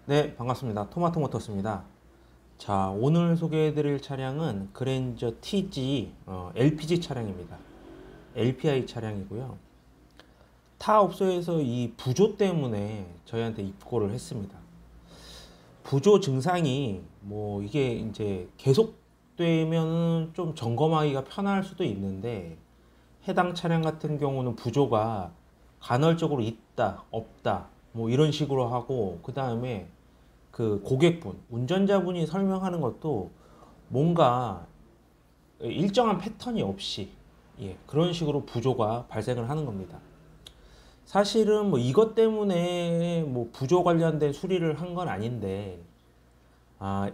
네, 반갑습니다. 토마토 모터스입니다. 자, 오늘 소개해드릴 차량은 그랜저 TG LPG 차량입니다. LPI 차량이고요. 타 업소에서 이 부조 때문에 저희한테 입고를 했습니다. 부조 증상이 뭐 이게 이제 계속되면 좀 점검하기가 편할 수도 있는데, 해당 차량 같은 경우는 부조가 간헐적으로 있다, 없다, 뭐 이런 식으로 하고, 그 다음에 그 고객분, 운전자분이 설명하는 것도 뭔가 일정한 패턴이 없이, 그런 식으로 부조가 발생을 하는 겁니다. 사실은 뭐 이것 때문에 뭐 부조 관련된 수리를 한 건 아닌데, 아,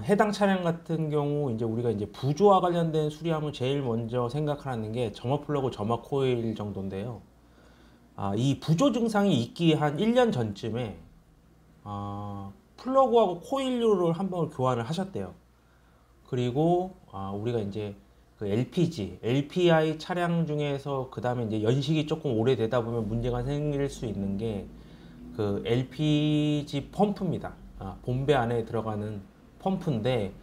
해당 차량 같은 경우 이제 우리가 이제 부조와 관련된 수리하면 제일 먼저 생각하는 게 점화 플러그, 점화 코일 정도인데요. 이 부조 증상이 있기 한 1년 전쯤에 플러그하고 코일류를 한번 교환을 하셨대요. 그리고 우리가 이제 그 LPG, LPI 차량 중에서 그 다음에 이제 연식이 조금 오래되다 보면 문제가 생길 수 있는 게 그 LPG 펌프입니다. 본배 안에 들어가는 펌프인데,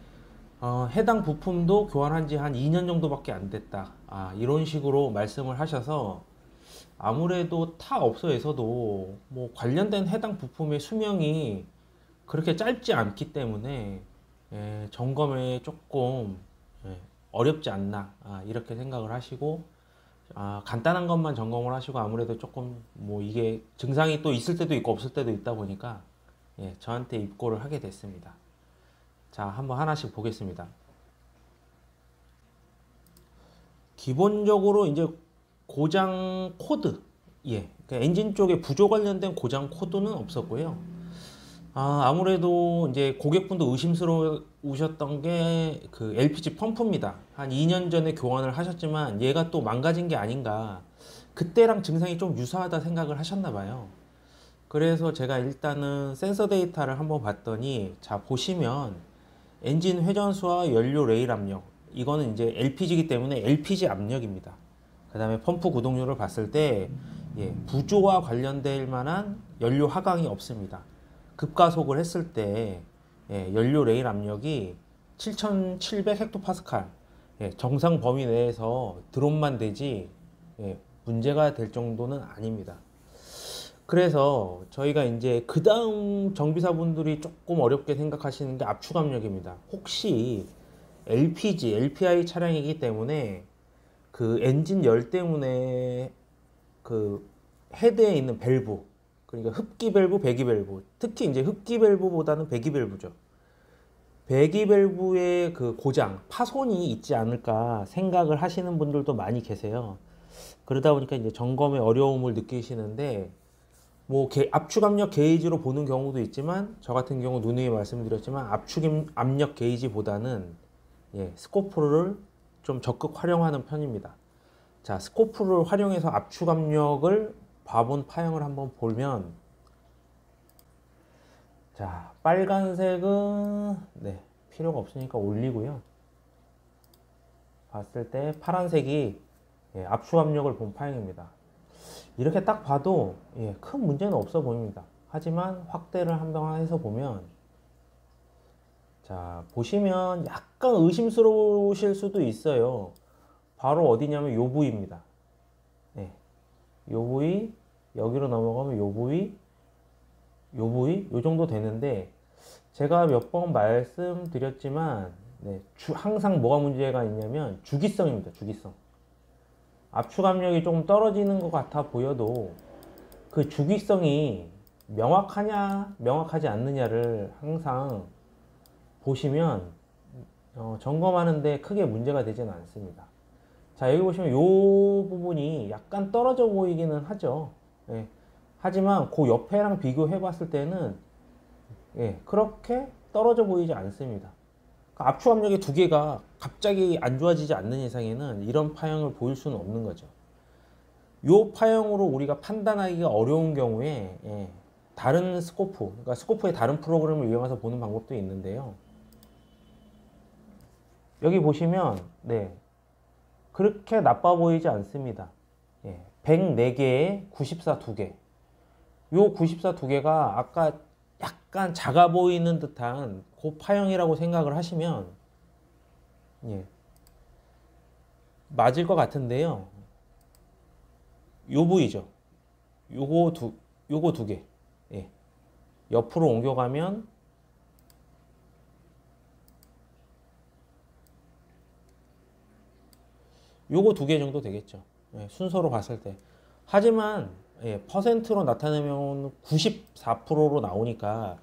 해당 부품도 교환한 지 한 2년 정도밖에 안 됐다. 이런 식으로 말씀을 하셔서 아무래도 타 업소에서도 뭐 관련된 해당 부품의 수명이 그렇게 짧지 않기 때문에 점검에 조금 어렵지 않나, 이렇게 생각을 하시고, 간단한 것만 점검을 하시고, 아무래도 조금 뭐 이게 증상이 또 있을 때도 있고 없을 때도 있다 보니까 저한테 입고를 하게 됐습니다. 자, 한번 하나씩 보겠습니다. 기본적으로 이제 고장 코드, 그러니까 엔진 쪽에 부조 관련된 고장 코드는 없었고요. 아무래도 이제 고객분도 의심스러우셨던 게 그 LPG 펌프입니다. 한 2년 전에 교환을 하셨지만 얘가 또 망가진 게 아닌가. 그때랑 증상이 좀 유사하다 생각을 하셨나 봐요. 그래서 제가 일단은 센서 데이터를 한번 봤더니, 자, 보시면 엔진 회전수와 연료 레일 압력, 이거는 이제 LPG이기 때문에 LPG 압력입니다. 그 다음에 펌프 구동률을 봤을 때 부조와 관련될 만한 연료 하강이 없습니다. 급가속을 했을 때 연료 레일 압력이 7700 헥토파스칼, 정상 범위 내에서 드롭만 되지 문제가 될 정도는 아닙니다. 그래서 저희가 이제 그 다음 정비사분들이 조금 어렵게 생각하시는 게 압축 압력입니다. 혹시 LPG, LPI 차량이기 때문에 그 엔진 열 때문에 그 헤드에 있는 밸브, 그러니까 흡기 밸브, 배기 밸브, 특히 이제 흡기 밸브보다는 배기 밸브죠. 배기 밸브의 그 고장, 파손이 있지 않을까 생각을 하시는 분들도 많이 계세요. 그러다 보니까 이제 점검에 어려움을 느끼시는데, 뭐 압축 압력 게이지로 보는 경우도 있지만, 저 같은 경우 누누이 말씀드렸지만 압축 압력 게이지보다는 스코프를 좀 적극 활용하는 편입니다. 자, 스코프를 활용해서 압축 압력을 봐본 파형을 한번 보면, 자, 빨간색은 필요가 없으니까 올리고요. 봤을 때 파란색이 압축 압력을 본 파형입니다. 이렇게 딱 봐도 큰 문제는 없어 보입니다. 하지만 확대를 한번 해서 보면, 자, 보시면 약간 의심스러우실 수도 있어요. 바로 어디냐면 요 부위입니다. 요 부위, 여기로 넘어가면 요 부위, 요 부위, 요 정도 되는데, 제가 몇 번 말씀드렸지만 항상 뭐가 문제가 있냐면 주기성입니다. 주기성. 압축 압력이 조금 떨어지는 것 같아 보여도 그 주기성이 명확하냐 명확하지 않느냐를 항상 보시면 점검하는데 크게 문제가 되지는 않습니다. 자, 여기 보시면 이 부분이 약간 떨어져 보이기는 하죠. 하지만 그 옆에랑 비교해 봤을 때는 그렇게 떨어져 보이지 않습니다. 그러니까 압축 압력의 두 개가 갑자기 안 좋아지지 않는 이상에는 이런 파형을 보일 수는 없는 거죠. 이 파형으로 우리가 판단하기가 어려운 경우에 다른 스코프, 그러니까 스코프의 다른 프로그램을 이용해서 보는 방법도 있는데요. 여기 보시면 그렇게 나빠 보이지 않습니다. 104개에 94 2개. 요 94 2개가 아까 약간 작아 보이는 듯한 그 파형이라고 생각을 하시면 예, 맞을 것 같은데요. 요 부위죠. 요거 두 개. 예. 옆으로 옮겨가면 요거 두 개 정도 되겠죠. 예, 순서로 봤을 때. 하지만 예, 퍼센트로 나타내면 94%로 나오니까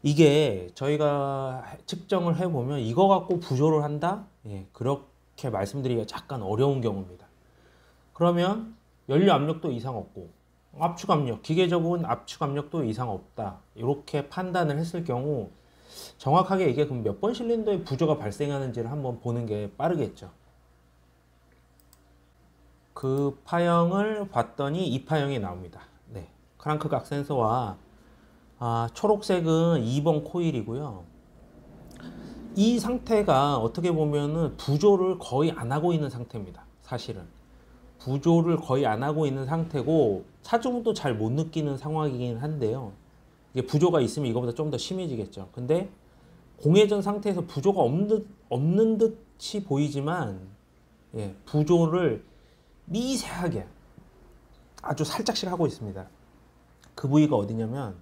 이게 저희가 측정을 해보면 이거 갖고 부조를 한다? 예, 그렇게 말씀드리기가 약간 어려운 경우입니다. 그러면 연료 압력도 이상 없고 압축 압력, 기계적인 압축 압력도 이상 없다. 이렇게 판단을 했을 경우 정확하게 이게 그럼 몇 번 실린더에 부조가 발생하는지를 한번 보는 게 빠르겠죠. 그 파형을 봤더니 이 파형이 나옵니다. 네, 크랑크 각 센서와 초록색은 2번 코일이고요. 이 상태가 어떻게 보면은 부조를 거의 안 하고 있는 상태입니다. 사실은 부조를 거의 안 하고 있는 상태고 차주분도 잘 못 느끼는 상황이긴 한데요. 이게 부조가 있으면 이거보다 좀 더 심해지겠죠. 근데 공회전 상태에서 부조가 없는 듯이 보이지만 예, 부조를 미세하게 아주 살짝씩 하고 있습니다. 그 부위가 어디냐면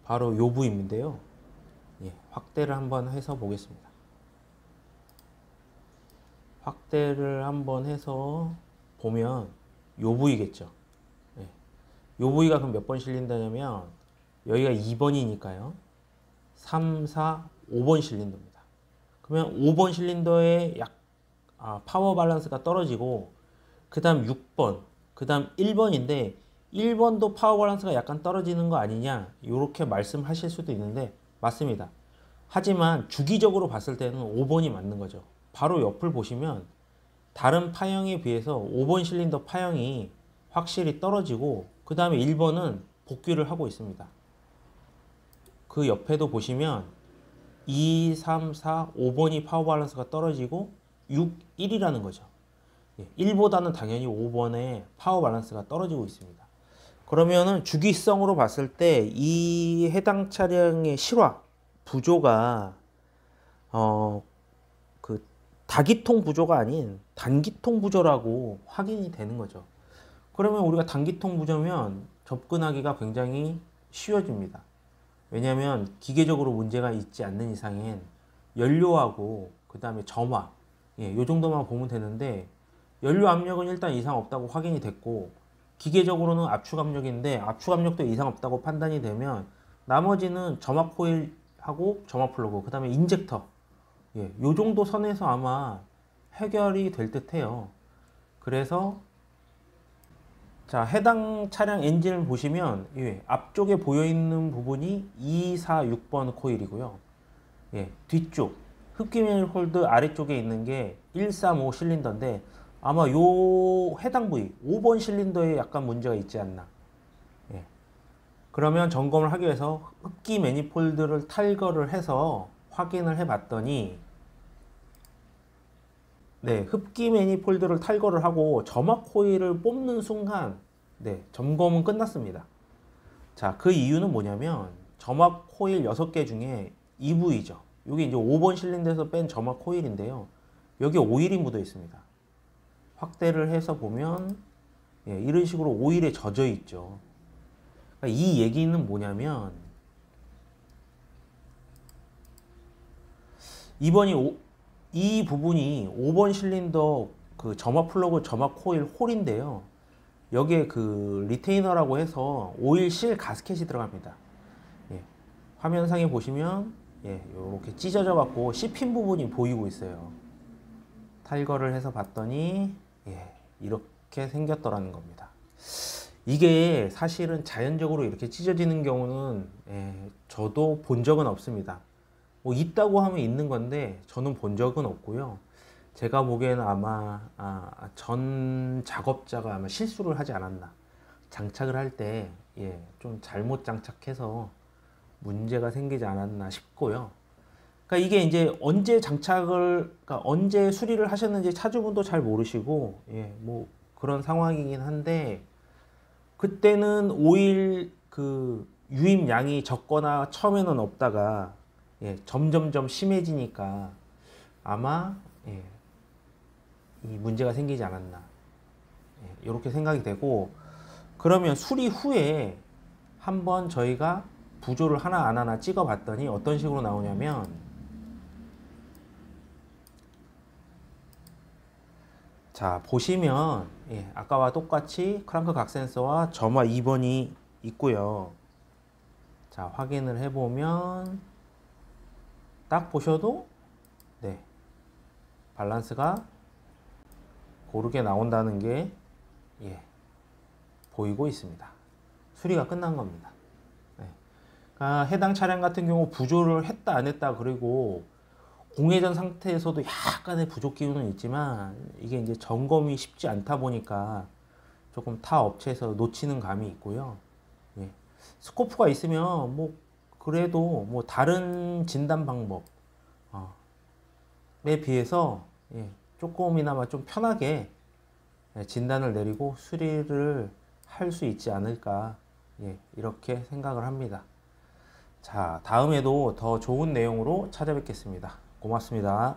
바로 요 부위인데요. 예, 확대를 한번 해서 보겠습니다. 확대를 한번 해서 보면 요 부위겠죠. 예, 요 부위가 그럼 몇 번 실린더냐면 여기가 2번이니까요. 3, 4, 5번 실린더입니다. 그러면 5번 실린더의 파워 밸런스가 떨어지고 그 다음 6번, 그 다음 1번인데 1번도 파워 밸런스가 약간 떨어지는 거 아니냐 이렇게 말씀하실 수도 있는데 맞습니다. 하지만 주기적으로 봤을 때는 5번이 맞는 거죠. 바로 옆을 보시면 다른 파형에 비해서 5번 실린더 파형이 확실히 떨어지고 그 다음에 1번은 복귀를 하고 있습니다. 그 옆에도 보시면 2, 3, 4, 5번이 파워 밸런스가 떨어지고 6, 1이라는 거죠. 1보다는 당연히 5번의 파워 밸런스가 떨어지고 있습니다. 그러면은 주기성으로 봤을 때 이 해당 차량의 실화 부조가 그 다기통 부조가 아닌 단기통 부조라고 확인이 되는 거죠. 그러면 우리가 단기통 부조면 접근하기가 굉장히 쉬워집니다. 왜냐하면 기계적으로 문제가 있지 않는 이상엔 연료하고 그 다음에 점화 요 정도만 보면 되는데 연료 압력은 일단 이상 없다고 확인이 됐고 기계적으로는 압축 압력인데 압축 압력도 이상 없다고 판단이 되면 나머지는 점화 코일하고 점화 플러그 그 다음에 인젝터 요 정도 선에서 아마 해결이 될 듯해요. 그래서 자, 해당 차량 엔진을 보시면 앞쪽에 보여있는 부분이 2, 4, 6번 코일이고요. 뒤쪽 흡기 매니폴드 아래쪽에 있는 게 1, 3, 5 실린더인데 아마 요 해당 부위 5번 실린더에 약간 문제가 있지 않나. 그러면 점검을 하기 위해서 흡기 매니폴드를 탈거를 해서 확인을 해봤더니 흡기 매니폴드를 탈거를 하고 점화 코일을 뽑는 순간 점검은 끝났습니다. 자, 그 이유는 뭐냐면 점화 코일 6개 중에 이 부위죠. 이게 이제 5번 실린더에서 뺀 점화 코일인데요. 여기 오일이 묻어 있습니다. 확대를 해서 보면 이런 식으로 오일에 젖어 있죠. 그러니까 이 얘기는 뭐냐면 이 부분이 5번 실린더 그 점화 플러그 점화 코일 홀인데요. 여기에 그 리테이너라고 해서 오일 실 가스켓이 들어갑니다. 화면상에 보시면 이렇게 찢어져 갖고 씹힌 부분이 보이고 있어요. 탈거를 해서 봤더니 이렇게 생겼더라는 겁니다. 이게 사실은 자연적으로 이렇게 찢어지는 경우는 저도 본 적은 없습니다. 뭐 있다고 하면 있는 건데 저는 본 적은 없고요. 제가 보기에는 아마 전 작업자가 아마 실수를 하지 않았나. 장착을 할 때 좀 잘못 장착해서 문제가 생기지 않았나 싶고요. 그러니까 이게 이제 언제 그러니까 언제 수리를 하셨는지 차주분도 잘 모르시고 뭐 그런 상황이긴 한데 그때는 오일 그 유입량이 적거나 처음에는 없다가 점점점 심해지니까 아마 이 문제가 생기지 않았나 이렇게 생각이 되고, 그러면 수리 후에 한번 저희가 부조를 하나 안 하나 찍어 봤더니 어떤 식으로 나오냐면, 자 보시면 아까와 똑같이 크랑크 각 센서와 점화 2번이 있고요. 자 확인을 해보면 딱 보셔도 밸런스가 고르게 나온다는 게 보이고 있습니다. 수리가 끝난 겁니다. 그러니까 해당 차량 같은 경우 부조를 했다 안 했다, 그리고 공회전 상태에서도 약간의 부족 기운은 있지만 이게 이제 점검이 쉽지 않다 보니까 조금 타 업체에서 놓치는 감이 있고요. 스코프가 있으면 뭐 그래도 뭐 다른 진단 방법에 비해서 조금이나마 좀 편하게 진단을 내리고 수리를 할 수 있지 않을까 이렇게 생각을 합니다. 자, 다음에도 더 좋은 내용으로 찾아뵙겠습니다. 고맙습니다.